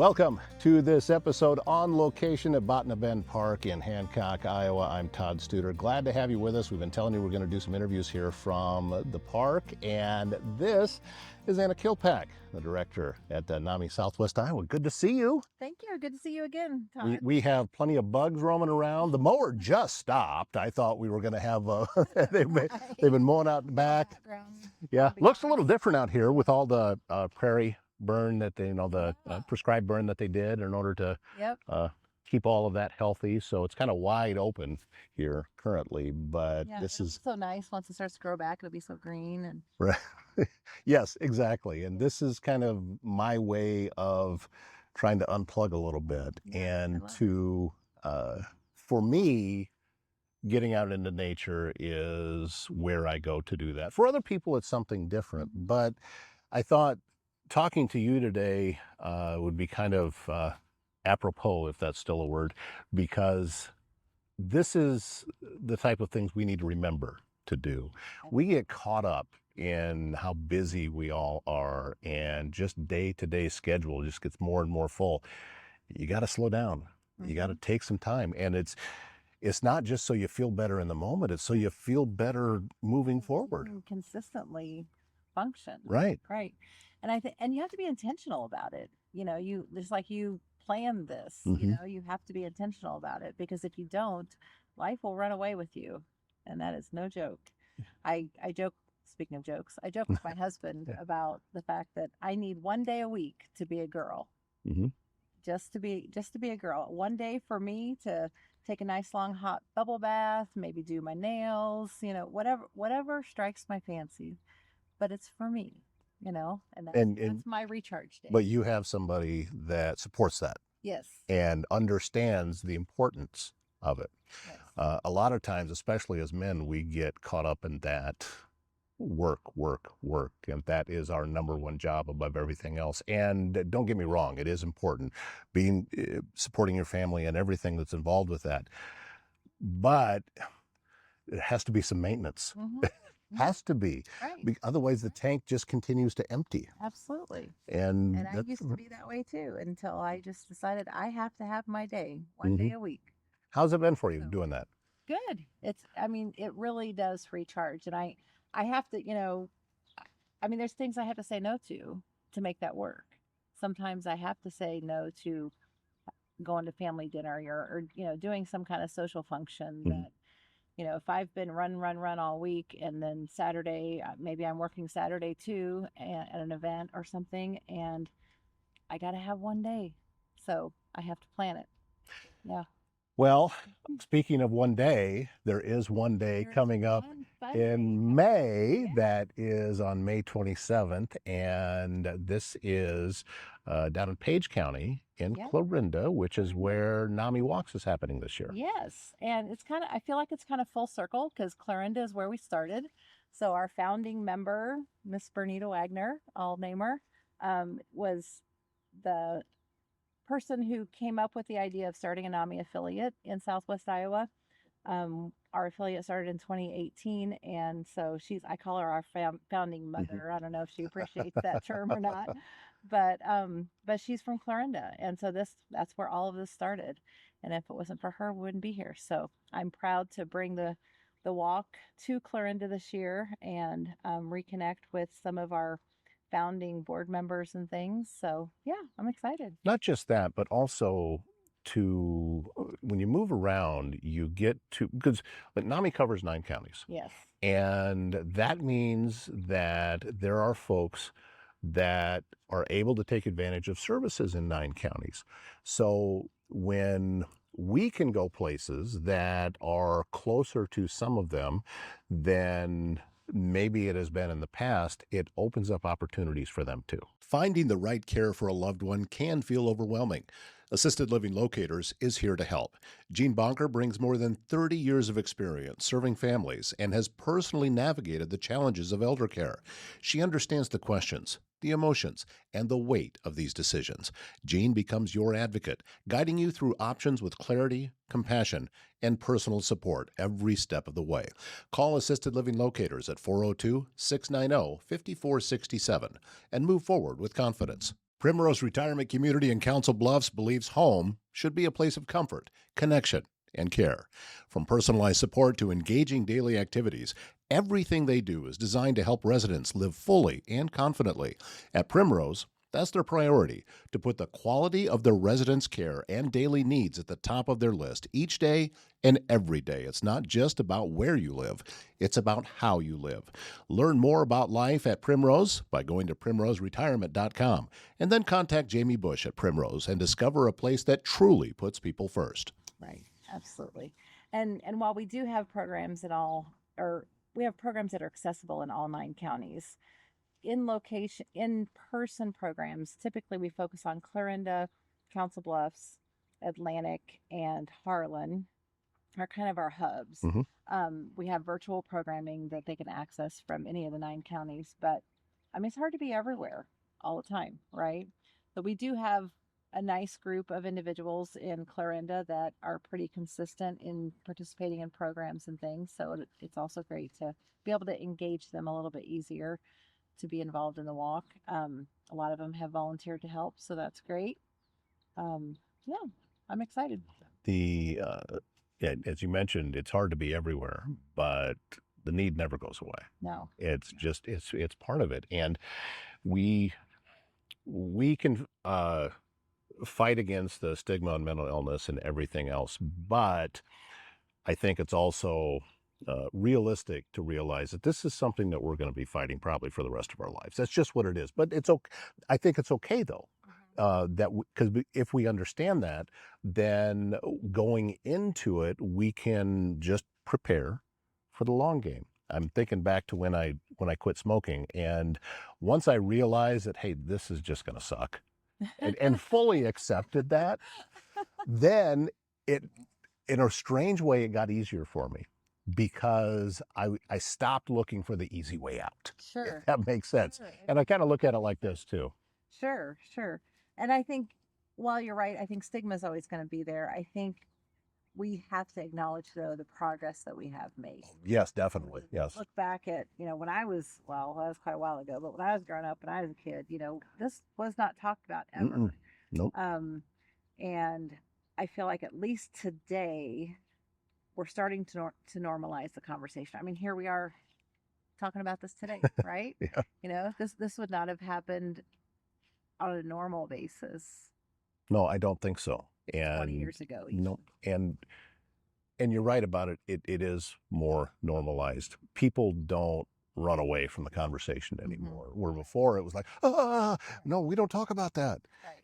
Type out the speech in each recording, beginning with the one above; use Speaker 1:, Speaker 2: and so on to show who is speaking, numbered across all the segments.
Speaker 1: Welcome to this episode on location at Botna Bend Park in Hancock, Iowa. I'm Todd Studer. Glad to have you with us. We've been telling you we're going to do some interviews here from the park, and this is Anna Killpack, the director at NAMI Southwest Iowa. Good to see you.
Speaker 2: Thank you. Good to see you again, Todd.
Speaker 1: We have plenty of bugs roaming around. The mower just stopped. I thought we were going to have they've been mowing out the back. Yeah, looks a little different out here with all the prairie burn that they, the prescribed burn that they did in order to keep all of that healthy. So it's kind of wide open here currently, but this is
Speaker 2: so nice. Once it starts to grow back, it'll be so green. And
Speaker 1: right. Yes, exactly. And this is kind of my way of trying to unplug a little bit and to, for me, getting out into nature is where I go to do that. For other people, it's something different, but I thought talking to you today would be kind of apropos, if that's still a word, because this is the type of things we need to remember to do. We get caught up in how busy we all are, and just day-to-day schedule just gets more and more full. You got to slow down. You got to take some time, and it's not just so you feel better in the moment, it's so you feel better moving forward.
Speaker 2: Consistently function.
Speaker 1: Right.
Speaker 2: And you have to be intentional about it. You know, just like you plan this, you have to be intentional about it, because if you don't, life will run away with you. And that is no joke. I joke, speaking of jokes, I joke with my husband about the fact that I need one day a week to be a girl. Just to be a girl. One day for me to take a nice long hot bubble bath, maybe do my nails, whatever strikes my fancy. But it's for me, and that's my recharge day.
Speaker 1: But you have somebody that supports that.
Speaker 2: Yes.
Speaker 1: And understands the importance of it. Yes. A lot of times, especially as men, we get caught up in that work, and that is our number one job above everything else. And don't get me wrong, it is important, supporting your family and everything that's involved with that. But it has to be some maintenance. Has to be. Right. Otherwise, the tank just continues to empty.
Speaker 2: Absolutely.
Speaker 1: And
Speaker 2: I used to be that way too, until I just decided I have to have my day, one day a week.
Speaker 1: How's it been for you doing that?
Speaker 2: Good. It really does recharge. And I have to, there's things I have to say no to make that work. Sometimes I have to say no to going to family dinner or doing some kind of social function that, if I've been run all week, and then Saturday, maybe I'm working Saturday too at an event or something, and I got to have one day. So I have to plan it. Yeah.
Speaker 1: Well, speaking of one day, there is one day coming up in May that is on May 27th, and this is down in Page County in Clarinda, which is where NAMI Walks is happening this year.
Speaker 2: Yes, and I feel like it's kind of full circle, because Clarinda is where we started. So our founding member, Miss Bernita Wagner, I'll name her, was the person who came up with the idea of starting a NAMI affiliate in Southwest Iowa. Our affiliate started in 2018, and so I call her our founding mother. I don't know if she appreciates that term or not, but she's from Clarinda, and so that's where all of this started. And if it wasn't for her, we wouldn't be here. So I'm proud to bring the walk to Clarinda this year and reconnect with some of our founding board members and things. So yeah, I'm excited.
Speaker 1: Not just that, but also when you move around, you get to, because NAMI covers 9 counties.
Speaker 2: Yes.
Speaker 1: And that means that there are folks that are able to take advantage of services in 9 counties. So when we can go places that are closer to some of them than maybe it has been in the past, it opens up opportunities for them too. Finding the right care for a loved one can feel overwhelming. Assisted Living Locators is here to help. Jean Bonker brings more than 30 years of experience serving families and has personally navigated the challenges of elder care. She understands the questions, the emotions, and the weight of these decisions. Jean becomes your advocate, guiding you through options with clarity, compassion, and personal support every step of the way. Call Assisted Living Locators at 402-690-5467 and move forward with confidence. Primrose Retirement Community in Council Bluffs believes home should be a place of comfort, connection, and care. From personalized support to engaging daily activities, everything they do is designed to help residents live fully and confidently. At Primrose, that's their priority, to put the quality of their residents' care and daily needs at the top of their list each day and every day. It's not just about where you live, it's about how you live. Learn more about life at Primrose by going to primroseretirement.com and then contact Jamie Bush at Primrose and discover a place that truly puts people first.
Speaker 2: Right. Absolutely. And while we do have programs in all, or we have programs that are accessible in all 9 counties, in person programs, typically we focus on Clarinda, Council Bluffs, Atlantic, and Harlan are kind of our hubs. We have virtual programming that they can access from any of the 9 counties, but I mean, it's hard to be everywhere all the time, right? But we do have a nice group of individuals in Clarinda that are pretty consistent in participating in programs and things. So it's also great to be able to engage them a little bit easier to be involved in the walk. A lot of them have volunteered to help, so that's great. Yeah, I'm excited.
Speaker 1: Yeah, as you mentioned, it's hard to be everywhere, but the need never goes away.
Speaker 2: No.
Speaker 1: It's just it's part of it, and we can fight against the stigma on mental illness and everything else, but I think it's also realistic to realize that this is something that we're going to be fighting probably for the rest of our lives. That's just what it is. But it's okay. I think it's okay though. Because if we understand that, then going into it, we can just prepare for the long game. I'm thinking back to when I quit smoking, and once I realized that, hey, this is just going to suck, and fully accepted that, then it, in a strange way, it got easier for me because I stopped looking for the easy way out.
Speaker 2: Sure.
Speaker 1: If that makes sense.
Speaker 2: Sure.
Speaker 1: And I kind of look at it like this too.
Speaker 2: Sure. And I think, while you're right, I think stigma is always going to be there. I think we have to acknowledge, though, the progress that we have made.
Speaker 1: Yes, definitely. Yes.
Speaker 2: Look back at, when I was, well, that was quite a while ago, but when I was growing up and I was a kid, this was not talked about ever.
Speaker 1: Nope.
Speaker 2: And I feel like at least today, we're starting to normalize the conversation. I mean, here we are talking about this today, right?
Speaker 1: Yeah.
Speaker 2: This would not have happened on a normal basis.
Speaker 1: No, I don't think so. And
Speaker 2: 20 years ago. Even.
Speaker 1: No, and you're right about it. It is more normalized. People don't run away from the conversation anymore. Where before it was like, no, we don't talk about that.
Speaker 2: Right.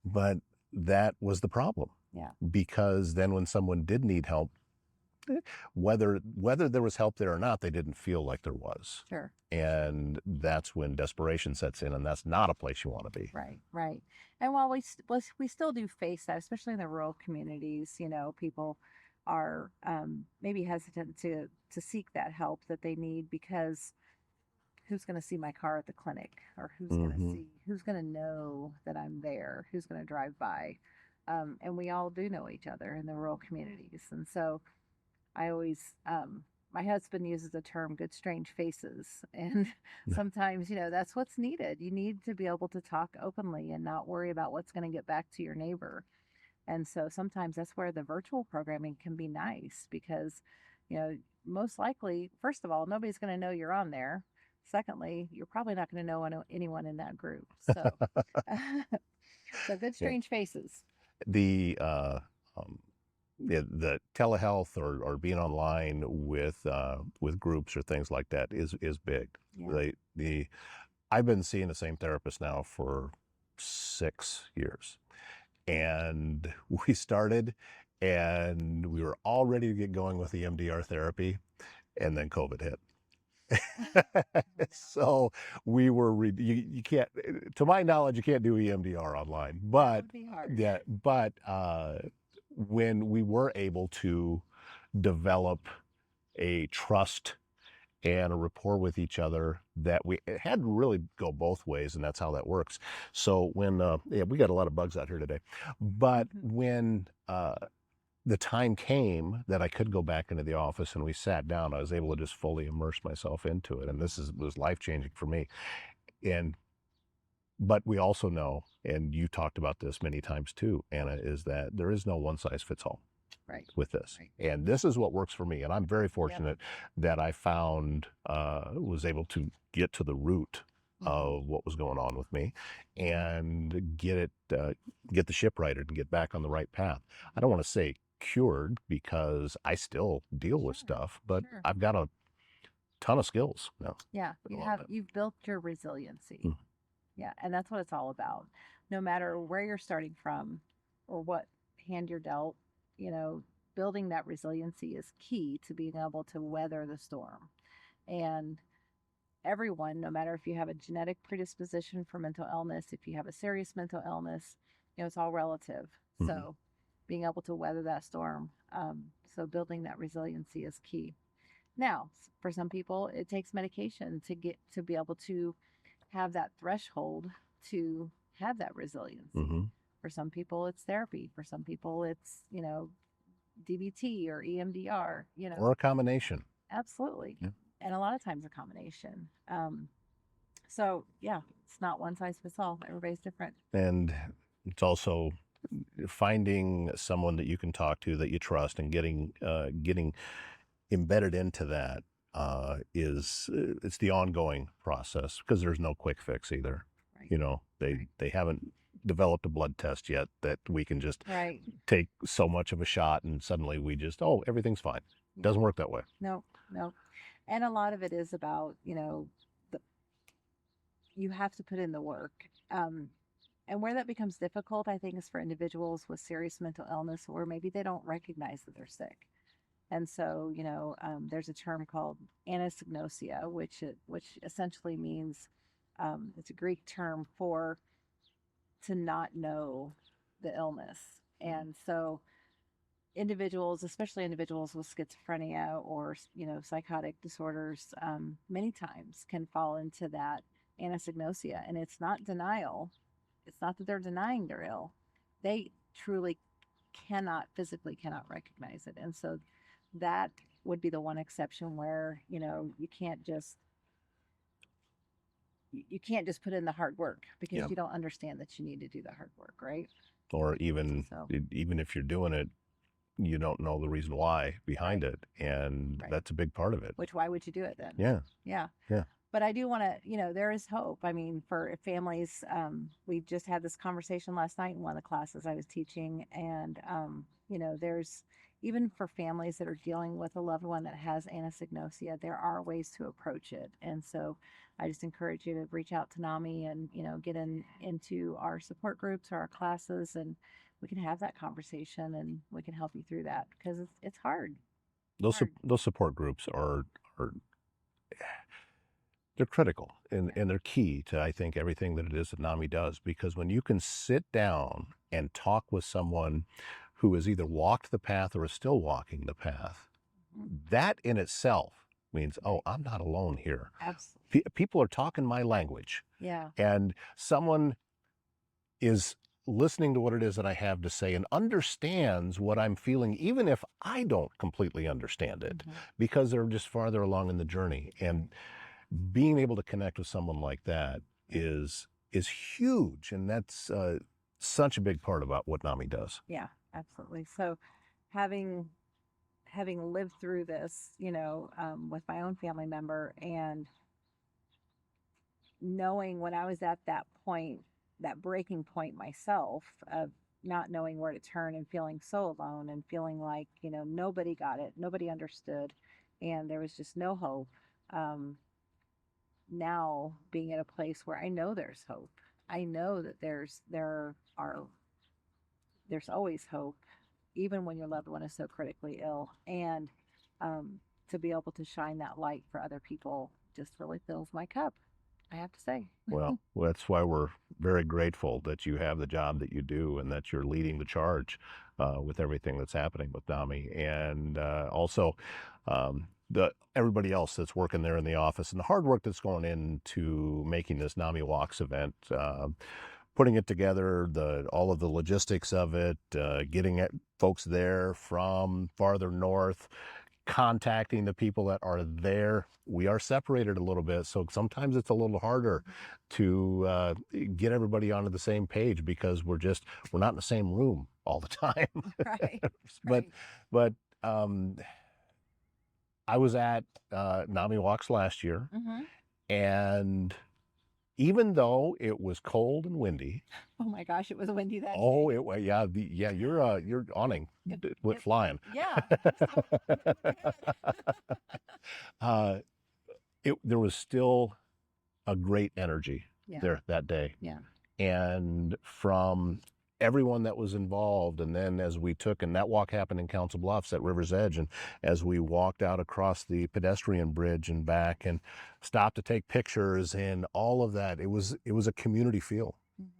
Speaker 1: But that was the problem.
Speaker 2: Yeah.
Speaker 1: Because then when someone did need help, whether there was help there or not, they didn't feel like there was.
Speaker 2: Sure.
Speaker 1: And that's when desperation sets in, and that's not a place you want to be.
Speaker 2: Right. And while we still do face that, especially in the rural communities, people are maybe hesitant to seek that help that they need, because who's going to see my car at the clinic, or who's going to know that I'm there, who's going to drive by, and we all do know each other in the rural communities. And so I always, my husband uses the term good strange faces. And sometimes, that's what's needed. You need to be able to talk openly and not worry about what's going to get back to your neighbor. And so sometimes that's where the virtual programming can be nice, because, most likely, first of all, nobody's going to know you're on there. Secondly, you're probably not going to know anyone in that group. So, so good strange faces.
Speaker 1: The telehealth or being online with groups or things like that is big. Yeah. I've been seeing the same therapist now for 6 years, and we started, and we were all ready to get going with the MDR therapy, and then COVID hit. So we were you can't, to my knowledge, you can't do EMDR online, but
Speaker 2: that would be hard.
Speaker 1: Yeah, but when we were able to develop a trust and a rapport with each other, that it had to really go both ways, and that's how that works. So when we got a lot of bugs out here today, but when the time came that I could go back into the office and we sat down, I was able to just fully immerse myself into it, and was life-changing for me. And But we also know, and you talked about this many times too, Anna, is that there is no one size fits all
Speaker 2: Right.
Speaker 1: with this.
Speaker 2: Right.
Speaker 1: And this is what works for me. And I'm very
Speaker 2: Yep.
Speaker 1: fortunate that I found, was able to get to the root of what was going on with me and get the ship righted and get back on the right path. I don't want to say cured because I still deal with
Speaker 2: Sure.
Speaker 1: stuff, but
Speaker 2: Sure.
Speaker 1: I've got a ton of skills now.
Speaker 2: Yeah. You've built your resiliency.
Speaker 1: Mm.
Speaker 2: Yeah. And that's what it's all about. No matter where you're starting from or what hand you're dealt, you know, building that resiliency is key to being able to weather the storm. And everyone, no matter if you have a genetic predisposition for mental illness, if you have a serious mental illness, it's all relative.
Speaker 1: Mhm.
Speaker 2: So being able to weather that storm, so building that resiliency is key. Now, for some people, it takes medication to be able to have that threshold to have that resiliency.
Speaker 1: Mhm.
Speaker 2: For some people, it's therapy. For some people, it's DBT or EMDR.
Speaker 1: Or a combination.
Speaker 2: Absolutely,
Speaker 1: Yeah.
Speaker 2: and a lot of times a combination. So yeah, it's not one size fits all. Everybody's different.
Speaker 1: And it's also finding someone that you can talk to that you trust and getting embedded into that it's the ongoing process because there's no quick fix either.
Speaker 2: Right.
Speaker 1: They haven't developed a blood test yet that we can just
Speaker 2: Right.
Speaker 1: take so much of a shot and suddenly we just, oh, everything's fine.
Speaker 2: Yeah.
Speaker 1: Doesn't work that way.
Speaker 2: No, no. And a lot of it is about, you have to put in the work. And where that becomes difficult, I think, is for individuals with serious mental illness where maybe they don't recognize that they're sick. And so, there's a term called anosognosia, which essentially means it's a Greek term for to not know the illness. And so, individuals, especially individuals with schizophrenia or psychotic disorders, many times can fall into that anosognosia, and it's not denial. It's not that they're denying they're ill; they truly physically cannot recognize it, and so that would be the one exception where you can't just put in the hard work because
Speaker 1: Yep.
Speaker 2: you don't understand that you need to do the hard work, right?
Speaker 1: Or even
Speaker 2: So
Speaker 1: even if you're doing it, you don't know the reason why behind
Speaker 2: Right.
Speaker 1: it, and
Speaker 2: Right.
Speaker 1: that's a big part of it.
Speaker 2: Which why would you do it then?
Speaker 1: Yeah.
Speaker 2: Yeah.
Speaker 1: Yeah.
Speaker 2: But I do want to, there is hope. I mean, for families, we just had this conversation last night in one of the classes I was teaching. And, there's even for families that are dealing with a loved one that has anosognosia, there are ways to approach it. And so I just encourage you to reach out to NAMI and, get into our support groups or our classes, and we can have that conversation and we can help you through that because it's hard.
Speaker 1: Those support groups are they're critical and they're key to, I think, everything that it is that NAMI does, because when you can sit down and talk with someone who has either walked the path or is still walking the path, that in itself means, oh, I'm not alone here.
Speaker 2: Absolutely.
Speaker 1: People are talking my language.
Speaker 2: Yeah.
Speaker 1: And someone is listening to what it is that I have to say and understands what I'm feeling, even if I don't completely understand it, because they're just farther along in the journey. And being able to connect with someone like that is huge, and that's such a big part about what NAMI does.
Speaker 2: Yeah, absolutely. So, having lived through this, with my own family member, and knowing when I was at that point, that breaking point myself of not knowing where to turn and feeling so alone and feeling like nobody got it, nobody understood, and there was just no hope. Um, Now being at a place where I know there's hope. I know that there's always hope, even when your loved one is so critically ill. And to be able to shine that light for other people just really fills my cup, I have to say.
Speaker 1: Well, that's why we're very grateful that you have the job that you do and that you're leading the charge with everything that's happening with NAMI. And also, everybody else that's working there in the office and the hard work that's going into making this NAMI Walks event, putting it together, all of the logistics of it, getting folks there from farther north, contacting the people that are there. We are separated a little bit, so sometimes it's a little harder to get everybody onto the same page because we're not in the same room all the time.
Speaker 2: Right.
Speaker 1: but
Speaker 2: Right.
Speaker 1: but I was at NAMI Walks last year,
Speaker 2: Mm-hmm.
Speaker 1: and even though it was cold and windy,
Speaker 2: Oh my gosh, it was windy that
Speaker 1: oh,
Speaker 2: day.
Speaker 1: it was, yeah, your awning
Speaker 2: It,
Speaker 1: went
Speaker 2: it,
Speaker 1: flying.
Speaker 2: yeah. It went ahead.
Speaker 1: uh, there was still a great energy
Speaker 2: Yeah.
Speaker 1: there that day,
Speaker 2: Yeah.
Speaker 1: and from everyone that was involved. And then as we took, and that walk happened in Council Bluffs at River's Edge, and as we walked out across the pedestrian bridge and back and stopped to take pictures and all of that, it was a community feel.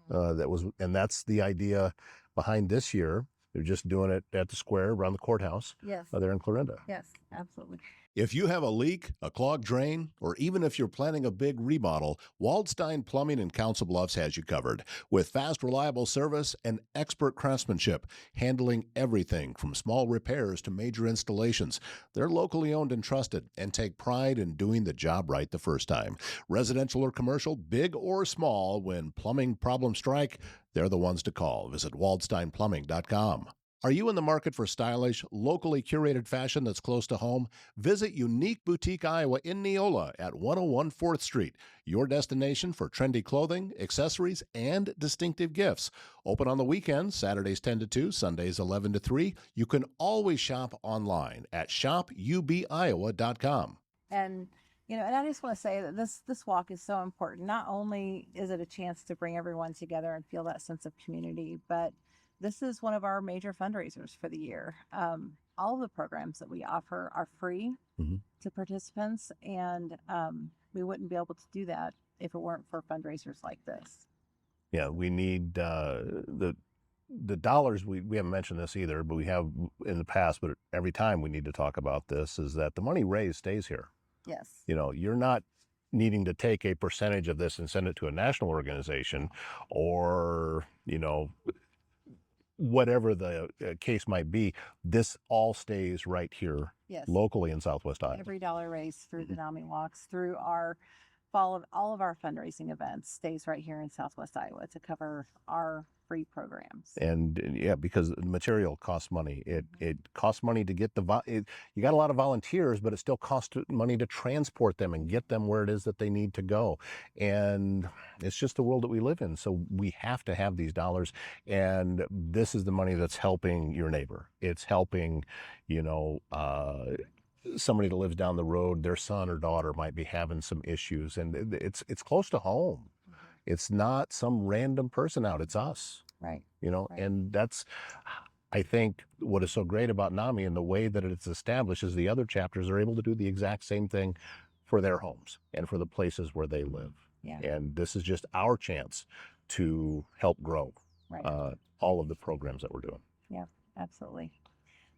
Speaker 1: And that's the idea behind this year. They're just doing it at the square around the courthouse.
Speaker 2: Yes.
Speaker 1: There in Clarinda.
Speaker 2: Yes, absolutely.
Speaker 3: If you have a leak, a clogged drain, or even if you're planning a big remodel, Waldstein Plumbing in Council Bluffs has you covered. With fast, reliable service and expert craftsmanship, handling everything from small repairs to major installations. They're locally owned and trusted and take pride in doing the job right the first time. Residential or commercial, big or small, when plumbing problems strike, they're the ones to call. Visit waldsteinplumbing.com. Are you in the market for stylish, locally curated fashion that's close to home? Visit Unique Boutique Iowa in Neola at 101 4th Street, your destination for trendy clothing, accessories, and distinctive gifts. Open on the weekends, Saturdays 10 to 2, Sundays 11 to 3. You can always shop online at shopubiowa.com.
Speaker 2: And and I just want to say that this walk is so important. Not only is it a chance to bring everyone together and feel that sense of community, but this is one of our major fundraisers for the year. All of the programs that we offer are free to participants, and we wouldn't be able to do that if it weren't for fundraisers like this.
Speaker 1: Yeah, we need the dollars. We haven't mentioned this either, but we have in the past. But every time we need to talk about this is that the money raised stays here.
Speaker 2: Yes.
Speaker 1: You're not needing to take a percentage of this and send it to a national organization, or whatever the case might be. This all stays right here,
Speaker 2: Yes.
Speaker 1: locally in Southwest Iowa.
Speaker 2: Every dollar raised through the NAMI Walks, through our all of our fundraising events, stays right here in Southwest Iowa to cover our free programs.
Speaker 1: And yeah, because the material costs money. It costs money to get you got a lot of volunteers, but it still costs money to transport them and get them where it is that they need to go. And it's just the world that we live in. So we have to have these dollars. And this is the money that's helping your neighbor. It's helping, somebody that lives down the road, their son or daughter might be having some issues, and it's close to home. It's not some random person out, it's us.
Speaker 2: Right.
Speaker 1: Right. And that's, I think, what is so great about NAMI and the way that it's established is the other chapters are able to do the exact same thing for their homes and for the places where they live.
Speaker 2: Yeah.
Speaker 1: And this is just our chance to help grow all of the programs that we're doing.
Speaker 2: Yeah, absolutely.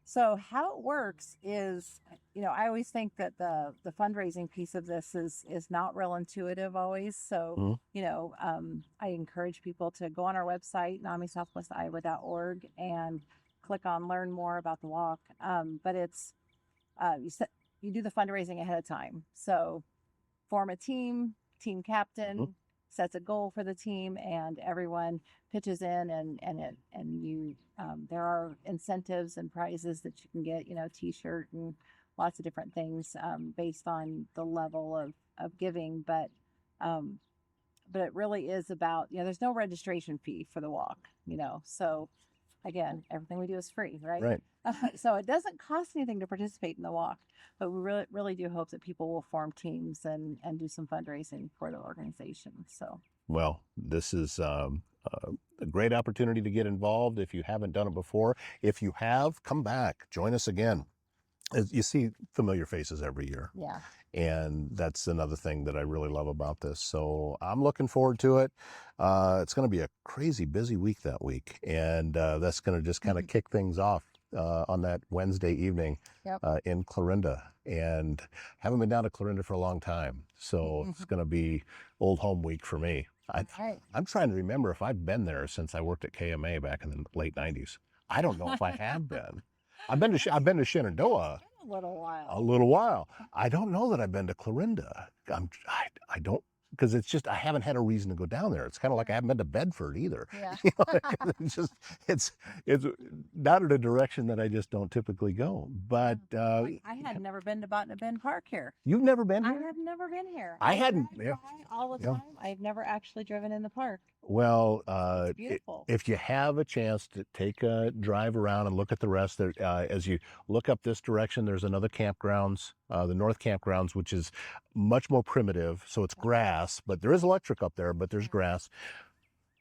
Speaker 2: So how it works is, I always think that the fundraising piece of this is not real intuitive always. So, I encourage people to go on our website, namisouthwestiowa.org, and click on learn more about the walk. But it's, you do the fundraising ahead of time. So form a team captain, sets a goal for the team, and everyone pitches in, and you there are incentives and prizes that you can get, t-shirt and lots of different things based on the level of giving, but it really is about, there's no registration fee for the walk, so again, everything we do is free, right? So it doesn't cost anything to participate in the walk, but we really do hope that people will form teams and do some fundraising for the organization. So,
Speaker 1: well, this is a great opportunity to get involved if you haven't done it before. If you have, come back, join us again. You see familiar faces every year.
Speaker 2: Yeah.
Speaker 1: And that's another thing that I really love about this. So I'm looking forward to it. It's going to be a crazy busy week that week. And that's going to just kind of kick things off on that Wednesday evening in Clarinda. And haven't been down to Clarinda for a long time. So it's going to be old home week for me. I'm trying to remember if I've been there since I worked at KMA back in the late 90s. I don't know if I have been. I've been to Shenandoah.
Speaker 2: It's been a little while.
Speaker 1: A little while. I don't know that I've been to Clarinda. I don't, because it's just I haven't had a reason to go down there. It's kind of like I haven't been to Bedford either.
Speaker 2: Yeah.
Speaker 1: You know, it's not in a direction that I just don't typically go. But
Speaker 2: I had never been to Botna Bend Park here.
Speaker 1: you've never been
Speaker 2: I
Speaker 1: here?
Speaker 2: have never been here.
Speaker 1: I hadn't.
Speaker 2: drive
Speaker 1: Yeah.
Speaker 2: by all the
Speaker 1: Yeah.
Speaker 2: time. I've never actually driven in the park.
Speaker 1: Well,
Speaker 2: It's beautiful.
Speaker 1: if you have a chance to take a drive around and look at the rest, there, as you look up this direction, there's another campgrounds, the North Campgrounds, which is much more primitive. So it's grass, but there is electric up there, but there's grass.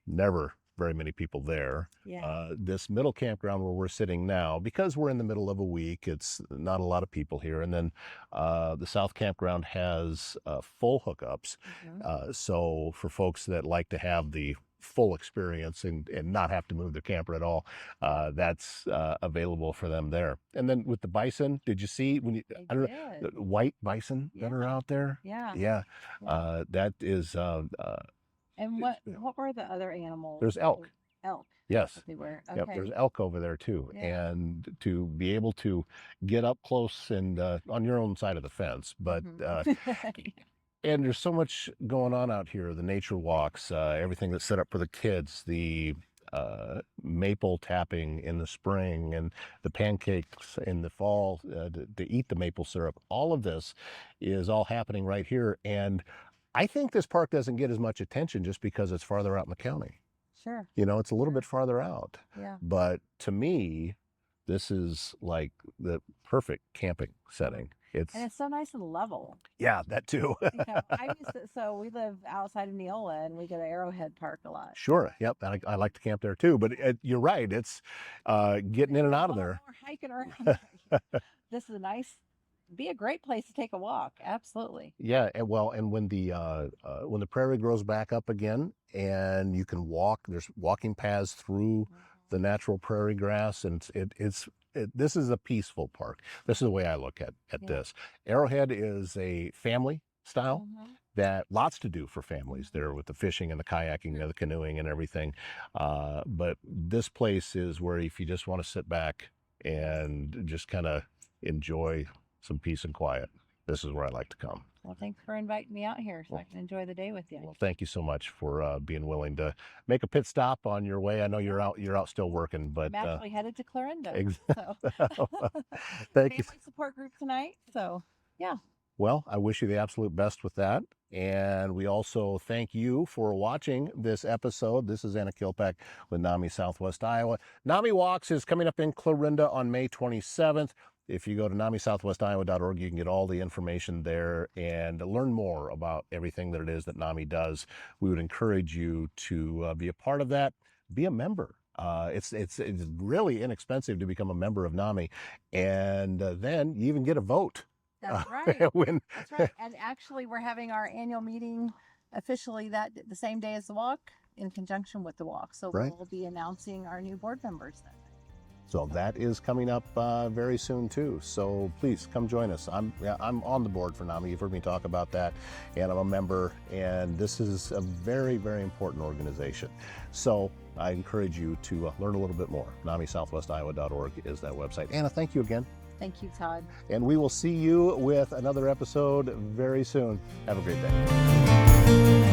Speaker 1: Never very many people there.
Speaker 2: Yeah.
Speaker 1: This middle campground where we're sitting now, because we're in the middle of a week, it's not a lot of people here. And then the South Campground has full hookups.
Speaker 2: Mhm.
Speaker 1: So for folks that like to have the full experience and not have to move their camper at all, that's available for them there. And then with the bison, did you see when you, I don't know,
Speaker 2: did.
Speaker 1: the white bison that are
Speaker 2: Yeah.
Speaker 1: out there?
Speaker 2: Yeah.
Speaker 1: Yeah.
Speaker 2: Yeah.
Speaker 1: That is,
Speaker 2: And what were the other animals?
Speaker 1: there's elk.
Speaker 2: Elk.
Speaker 1: Yes.
Speaker 2: They were.
Speaker 1: Yep,
Speaker 2: Okay.
Speaker 1: there's elk over there too.
Speaker 2: Yeah.
Speaker 1: And to be able to get up close and on your own side of the fence, but
Speaker 2: Mhm.
Speaker 1: and there's so much going on out here, the nature walks, everything that's set up for the kids, the maple tapping in the spring and the pancakes in the fall to eat the maple syrup. All of this is all happening right here. And I think this park doesn't get as much attention just because it's farther out in the county.
Speaker 2: Sure.
Speaker 1: You know, it's a little bit farther out.
Speaker 2: Yeah.
Speaker 1: But to me, this is like the perfect camping setting.
Speaker 2: And it's so nice and level.
Speaker 1: Yeah, that too.
Speaker 2: So we live outside of Neola and we go to Arrowhead Park a lot.
Speaker 1: Sure. Yep. I like to camp there too. But you're right. It's getting in and out of there.
Speaker 2: We're hiking around. This is be a great place to take a walk. Absolutely.
Speaker 1: Yeah. And when the prairie grows back up again and you can walk, there's walking paths through the natural prairie grass, and this is a peaceful park. This is the way I look at this. Arrowhead is a family style that lots to do for families there with the fishing and the kayaking and the canoeing and everything. But this place is where if you just want to sit back and just kind of enjoy some peace and quiet, this is where I like to come.
Speaker 2: Well, thanks for inviting me out here so I can enjoy the day with you.
Speaker 1: Well, thank you so much for being willing to make a pit stop on your way. I know you're out still working, but
Speaker 2: I'm actually headed to Clarinda. So.
Speaker 1: Thank you.
Speaker 2: Family support group tonight. So yeah.
Speaker 1: Well, I wish you the absolute best with that. And we also thank you for watching this episode. This is Anna Killpack with NAMI Southwest Iowa. NAMI Walks is coming up in Clarinda on May 27th. If you go to NAMISouthwestIowa.org, you can get all the information there and learn more about everything that it is that NAMI does. We would encourage you to be a part of that, be a member. It's really inexpensive to become a member of NAMI, and then you even get a vote.
Speaker 2: That's right.
Speaker 1: When
Speaker 2: That's right. And actually, we're having our annual meeting officially the same day as the walk, in conjunction with the walk. So
Speaker 1: Right.
Speaker 2: we'll be announcing our new board members then.
Speaker 1: So that is coming up very soon too. So please come join us. I'm on the board for NAMI. You've heard me talk about that, and I'm a member. And this is a very, very important organization. So I encourage you to learn a little bit more. NAMISouthwestIowa.org is that website. Anna, thank you again.
Speaker 2: Thank you, Todd.
Speaker 1: And we will see you with another episode very soon. Have a great day.